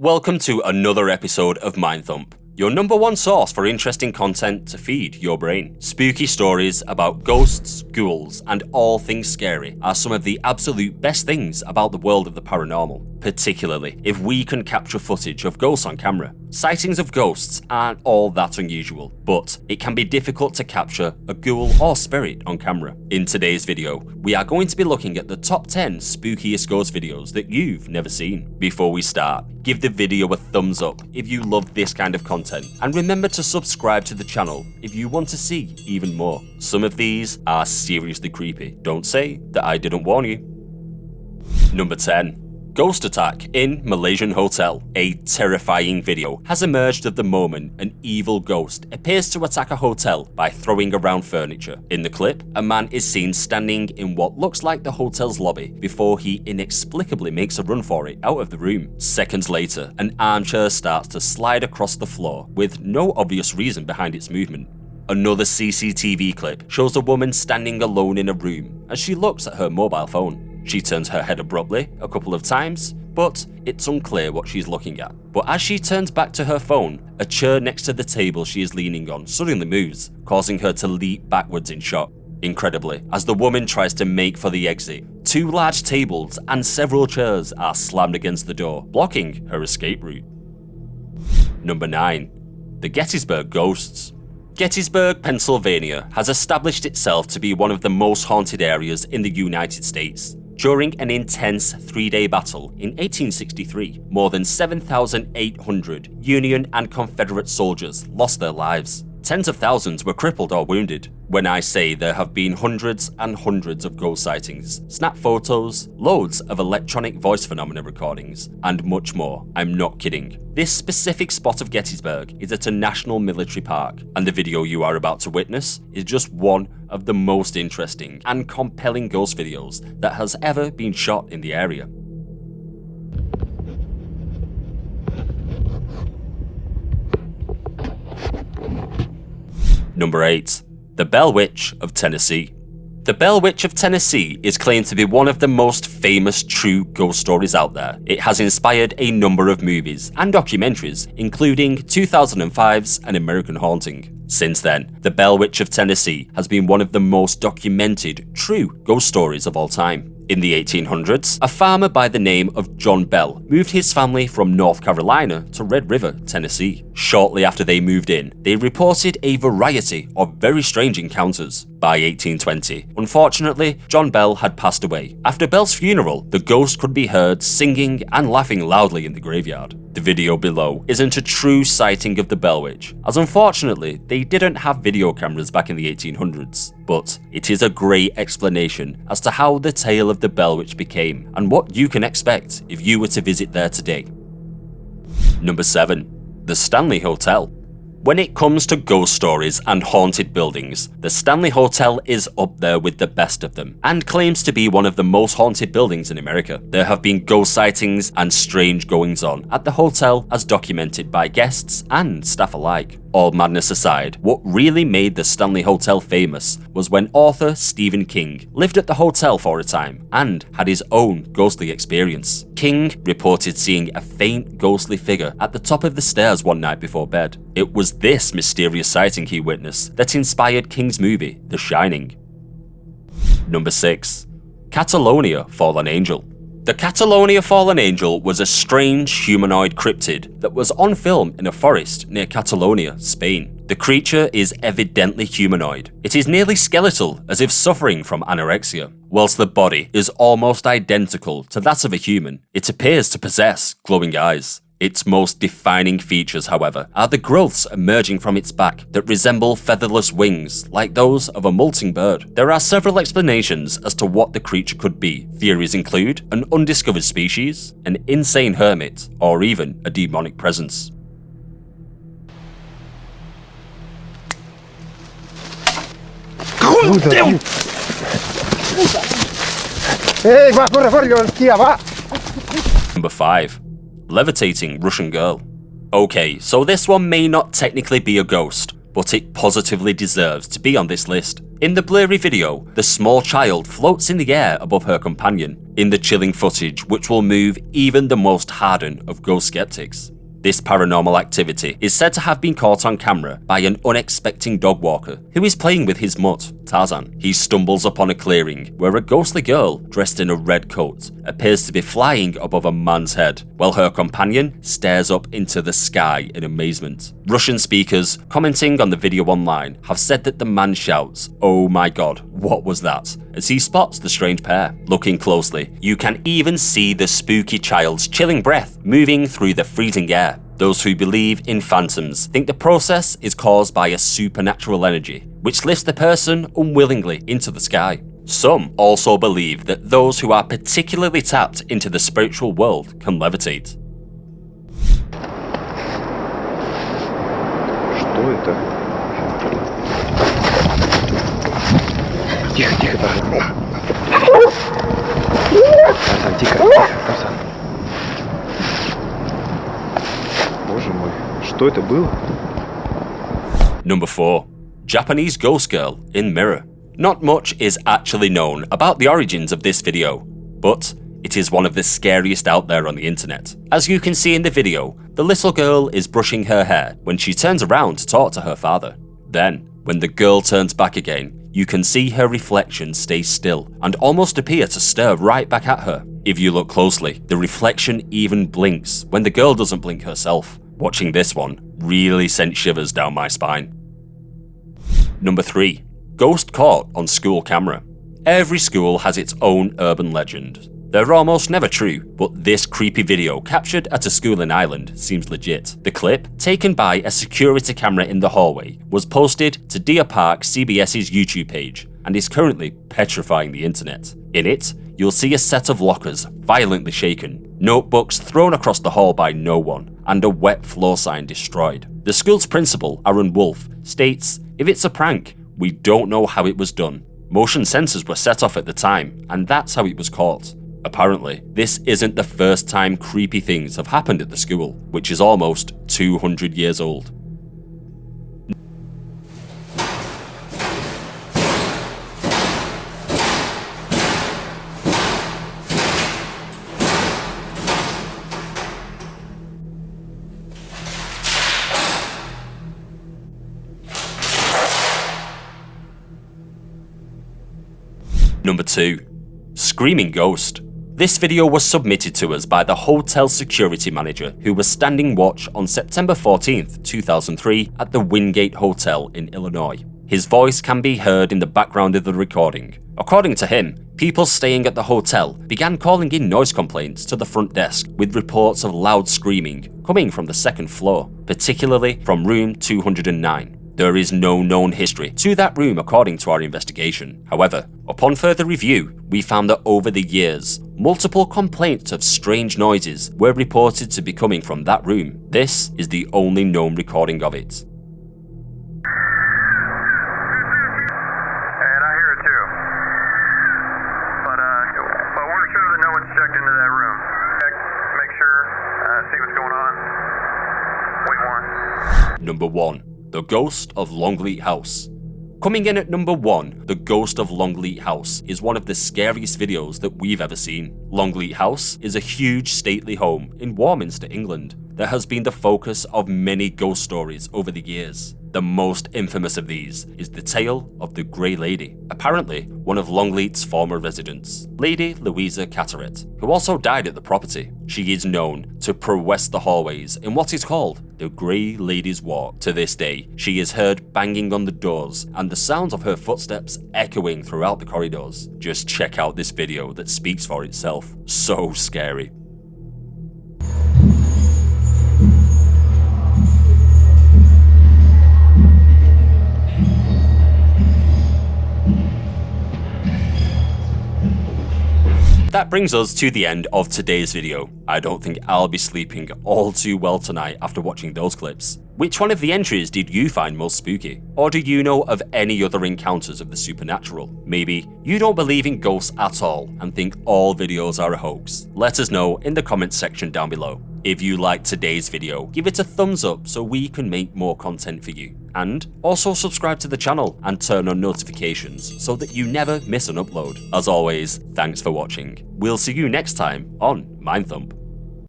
Welcome to another episode of Mind Thump, your number one source for interesting content to feed your brain. Spooky stories about ghosts, ghouls, and all things scary are some of the absolute best things about the world of the paranormal, particularly if we can capture footage of ghosts on camera. Sightings of ghosts aren't all that unusual, but it can be difficult to capture a ghoul or spirit on camera. In today's video, we are going to be looking at the top 10 spookiest ghost videos that you've never seen. Before we start, give the video a thumbs up if you love this kind of content, and remember to subscribe to the channel if you want to see even more. Some of these are seriously creepy. Don't say that I didn't warn you. Number 10. Ghost attack in Malaysian hotel. A terrifying video has emerged of the moment an evil ghost appears to attack a hotel by throwing around furniture. In the clip, a man is seen standing in what looks like the hotel's lobby before he inexplicably makes a run for it out of the room. Seconds later, an armchair starts to slide across the floor with no obvious reason behind its movement. Another CCTV clip shows a woman standing alone in a room as she looks at her mobile phone. She turns her head abruptly a couple of times, but it's unclear what she's looking at. But as she turns back to her phone, a chair next to the table she is leaning on suddenly moves, causing her to leap backwards in shock. Incredibly, as the woman tries to make for the exit, two large tables and several chairs are slammed against the door, blocking her escape route. Number 9. The Gettysburg Ghosts. Gettysburg, Pennsylvania has established itself to be one of the most haunted areas in the United States. During an intense 3-day battle in 1863, more than 7,800 Union and Confederate soldiers lost their lives. Tens of thousands were crippled or wounded. When I say there have been hundreds and hundreds of ghost sightings, snap photos, loads of electronic voice phenomena recordings, and much more, I'm not kidding. This specific spot of Gettysburg is at a national military park, and the video you are about to witness is just one of the most interesting and compelling ghost videos that has ever been shot in the area. Number 8. The Bell Witch of Tennessee. The Bell Witch of Tennessee is claimed to be one of the most famous true ghost stories out there. It has inspired a number of movies and documentaries, including 2005's An American Haunting. Since then, the Bell Witch of Tennessee has been one of the most documented true ghost stories of all time. In the 1800s, a farmer by the name of John Bell moved his family from North Carolina to Red River, Tennessee. Shortly after they moved in, they reported a variety of very strange encounters. By 1820, unfortunately, John Bell had passed away. After Bell's funeral, the ghost could be heard singing and laughing loudly in the graveyard. The video below isn't a true sighting of the Bell Witch, as unfortunately they didn't have video cameras back in the 1800s, but it is a great explanation as to how the tale of the Bell Witch became and what you can expect if you were to visit there today. Number 7. The Stanley Hotel. When it comes to ghost stories and haunted buildings, the Stanley Hotel is up there with the best of them, and claims to be one of the most haunted buildings in America. There have been ghost sightings and strange goings-on at the hotel as documented by guests and staff alike. All madness aside, what really made the Stanley Hotel famous was when author Stephen King lived at the hotel for a time and had his own ghostly experience. King reported seeing a faint ghostly figure at the top of the stairs one night before bed. It was this mysterious sighting he witnessed that inspired King's movie, The Shining. Number 6. Catalonia Fallen Angel. The Catalonia Fallen Angel was a strange humanoid cryptid that was on film in a forest near Catalonia, Spain. The creature is evidently humanoid. It is nearly skeletal, as if suffering from anorexia. Whilst the body is almost identical to that of a human, it appears to possess glowing eyes. Its most defining features, however, are the growths emerging from its back that resemble featherless wings like those of a molting bird. There are several explanations as to what the creature could be. Theories include an undiscovered species, an insane hermit, or even a demonic presence. Number 5. Levitating Russian girl. Okay, so this one may not technically be a ghost, but it positively deserves to be on this list. In the blurry video, the small child floats in the air above her companion, in the chilling footage which will move even the most hardened of ghost skeptics. This paranormal activity is said to have been caught on camera by an unexpected dog walker who is playing with his mutt, Tarzan. He stumbles upon a clearing where a ghostly girl dressed in a red coat appears to be flying above a man's head, while her companion stares up into the sky in amazement. Russian speakers commenting on the video online have said that the man shouts, "Oh my god, what was that?" as he spots the strange pair. Looking closely, you can even see the spooky child's chilling breath moving through the freezing air. Those who believe in phantoms think the process is caused by a supernatural energy, which lifts the person unwillingly into the sky. Some also believe that those who are particularly tapped into the spiritual world can levitate. Что это? Тихо, тихо, Тарзан. Тарзан, тихо, Тарзан. Боже мой, что это было? Number 4. Japanese ghost girl in mirror. Not much is actually known about the origins of this video, but it is one of the scariest out there on the internet. As you can see in the video, the little girl is brushing her hair when she turns around to talk to her father. Then, when the girl turns back again, you can see her reflection stay still and almost appear to stare right back at her. If you look closely, the reflection even blinks when the girl doesn't blink herself. Watching this one really sent shivers down my spine. Number 3. Ghost caught on school camera. Every school has its own urban legend. They're almost never true, but this creepy video captured at a school in Ireland seems legit. The clip, taken by a security camera in the hallway, was posted to Deer Park CBS's YouTube page and is currently petrifying the internet. In it, you'll see a set of lockers violently shaken, notebooks thrown across the hall by no one, and a wet floor sign destroyed. The school's principal, Aaron Wolf, states, "If it's a prank, we don't know how it was done. Motion sensors were set off at the time, and that's how it was caught." Apparently, this isn't the first time creepy things have happened at the school, which is almost 200 years old. Number 2. Screaming Ghost. This video was submitted to us by the hotel security manager who was standing watch on September 14th, 2003 at the Wingate Hotel in Illinois. His voice can be heard in the background of the recording. According to him, people staying at the hotel began calling in noise complaints to the front desk with reports of loud screaming coming from the second floor, particularly from room 209. There is no known history to that room according to our investigation. However, upon further review, we found that over the years, multiple complaints of strange noises were reported to be coming from that room. This is the only known recording of it. And I hear it too. But we're sure that no one's checked into that room. Check, make sure, see what's going on. Wait more. Number 1. The Ghost of Longleat House. Coming in at number 1, The Ghost of Longleat House is one of the scariest videos that we've ever seen. Longleat House is a huge stately home in Warminster, England, that has been the focus of many ghost stories over the years. The most infamous of these is the tale of the Grey Lady, apparently one of Longleat's former residents, Lady Louisa Carteret, who also died at the property. She is known to prowess the hallways in what is called the Grey Lady's Walk. To this day, she is heard banging on the doors and the sounds of her footsteps echoing throughout the corridors. Just check out this video that speaks for itself. So scary. That brings us to the end of today's video. I don't think I'll be sleeping all too well tonight after watching those clips. Which one of the entries did you find most spooky? Or do you know of any other encounters of the supernatural? Maybe you don't believe in ghosts at all and think all videos are a hoax. Let us know in the comments section down below. If you liked today's video, give it a thumbs up so we can make more content for you. And also subscribe to the channel and turn on notifications so that you never miss an upload. As always, thanks for watching. We'll see you next time on Mindthump.